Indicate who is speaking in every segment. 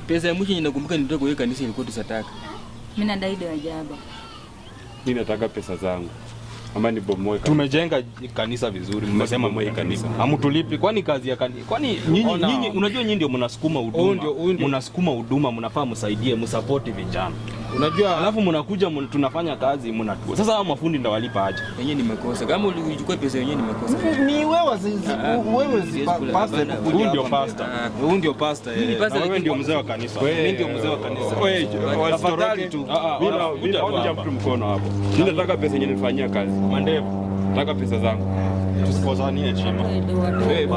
Speaker 1: Pesa ya mwisho ninakumbuka nilitoka kwa kanisa ilikuwa tusataka.
Speaker 2: Mimi nadai dai ajabu.
Speaker 3: Mimi nataka pesa zangu. Ama ni bomoe.
Speaker 4: Tumejenga kanisa vizuri, mmesema mwe kanisa. Hamtulipi kwani kazi ya kanisa? Kwani nyinyi unajua nyinyi ndio mnasukuma huduma. Mnasukuma huduma, mnafaa msaidie, msupport vijana. Unajua alafu mnakuja tunafanya kazi mnatua. Sasa hao mafundi ndio walipa aje?
Speaker 1: Yenyewe ni makosa. Kama ulichukua pesa yenyewe ni makosa.
Speaker 5: Ni wewe pastor.
Speaker 4: Huyu ndio pastor.
Speaker 5: Huyu ndio pastor.
Speaker 4: Wewe ndio mzee wa kanisa.
Speaker 5: Mimi ndio mzee wa kanisa.
Speaker 4: Wewe tafadhali tu.
Speaker 3: Mimi naomba mtu mkono hapo. Mimi nataka pesa yenyewe nifanyia kazi.
Speaker 4: Mandevu.
Speaker 3: Nataka pesa zangu.
Speaker 4: Tusikozanie chima.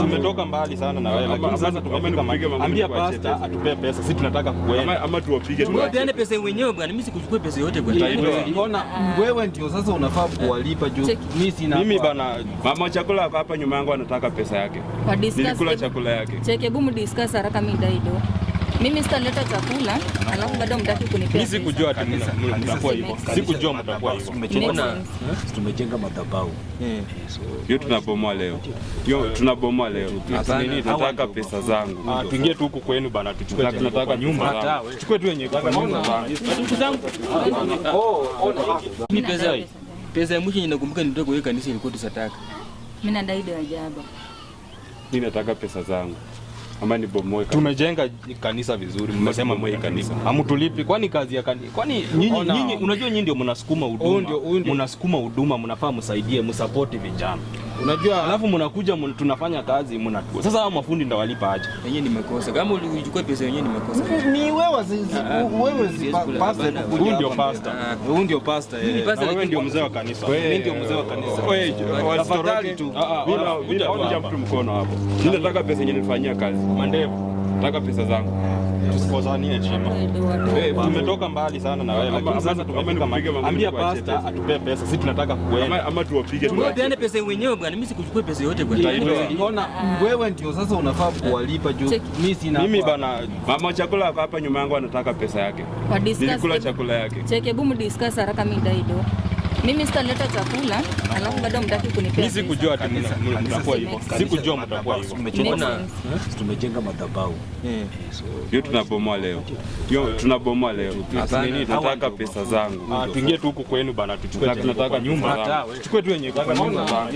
Speaker 4: Tumetoka mbali sana na wewe lakini sasa tumefika mahali. Ambia pastor atupe pesa. Sisi tunataka kuenda.
Speaker 3: Ama tuwapige.
Speaker 1: Tupeane pesa wenyewe bwana. Mimi sikuchukua pesa yote bwana.
Speaker 5: Unaona wewe ndio sasa unafaa kuwalipa juu. Mimi sina.
Speaker 3: Mimi bana mama chakula hapa nyuma yangu anataka pesa yake. Nilikula chakula yake.
Speaker 2: Cheke bumu discuss haraka mimi daido. Mimi sitaleta chakula, alafu bado mtaki kunipea.
Speaker 4: Mimi sikujua ati mtakuwa hivyo. Sikujua mtakuwa hivyo.
Speaker 6: Tumejenga madhabahu.
Speaker 3: Hiyo tunabomoa leo. Nataka pesa zangu.
Speaker 4: Tuingie tu huko kwenu bana tuchukue.
Speaker 3: Tunataka nyumba.
Speaker 4: Chukue tu yenyewe kwa nyumba.
Speaker 1: Mimi pesa ya mwisho ninakumbuka nilitoka kwa kanisa ilikuwa tusataka.
Speaker 2: Mimi nadai dai ajabu.
Speaker 3: Mimi nataka pesa zangu. Ama ni bomoe.
Speaker 4: Tumejenga kanisa vizuri, mmesema mwe kanisa. Hamtulipi kwani kazi ya kanisa? Kwani nyinyi unajua nyinyi ndio mnasukuma huduma. Mnasukuma huduma, mnafaa msaidie, msupport vijana. Unajua alafu mnakuja tunafanya kazi mnatua. Sasa hao mafundi ndio walipa aje?
Speaker 1: Yenyewe ni makosa. Kama ulichukua pesa yenyewe ni makosa.
Speaker 5: Ni wewe pastor.
Speaker 4: Huyu ndio pastor.
Speaker 5: Huyu ndio pastor.
Speaker 4: Wewe ndio mzee wa kanisa.
Speaker 5: Mimi ndio mzee wa kanisa.
Speaker 4: Wewe tafadhali tu.
Speaker 3: Mimi naomba mtu mkono hapo. Mimi nataka pesa yenyewe nifanyia kazi.
Speaker 4: Mandevu.
Speaker 3: Nataka pesa zangu.
Speaker 4: Tusikozanie chima. Tumetoka mbali sana na wewe lakini sasa tumefika mahali. Ambia pastor atupe pesa. Sisi tunataka kuenda.
Speaker 3: Ama tuwapige.
Speaker 1: Tupeane pesa wenyewe bwana. Mimi sikuchukua pesa yote bwana.
Speaker 5: Unaona wewe ndio sasa unafaa kuwalipa juu. Mimi sina.
Speaker 4: Mimi bana
Speaker 3: mama chakula hapa nyuma yangu anataka pesa yake. Nilikula chakula yake.
Speaker 2: Cheke bumu discuss haraka mimi daido. Mimi sitaleta chakula, alafu bado mtaki kunipea.
Speaker 4: Mimi sikujua ati mtakuwa hivyo. Sikujua mtakuwa hivyo.
Speaker 6: Tumejenga madhabahu.
Speaker 3: Hiyo tunabomoa leo. Nataka pesa zangu.
Speaker 4: Tuingie tu huko kwenu bana tuchukue.
Speaker 3: Tunataka nyumba.
Speaker 4: Chukue tu yenyewe kwa nyumba.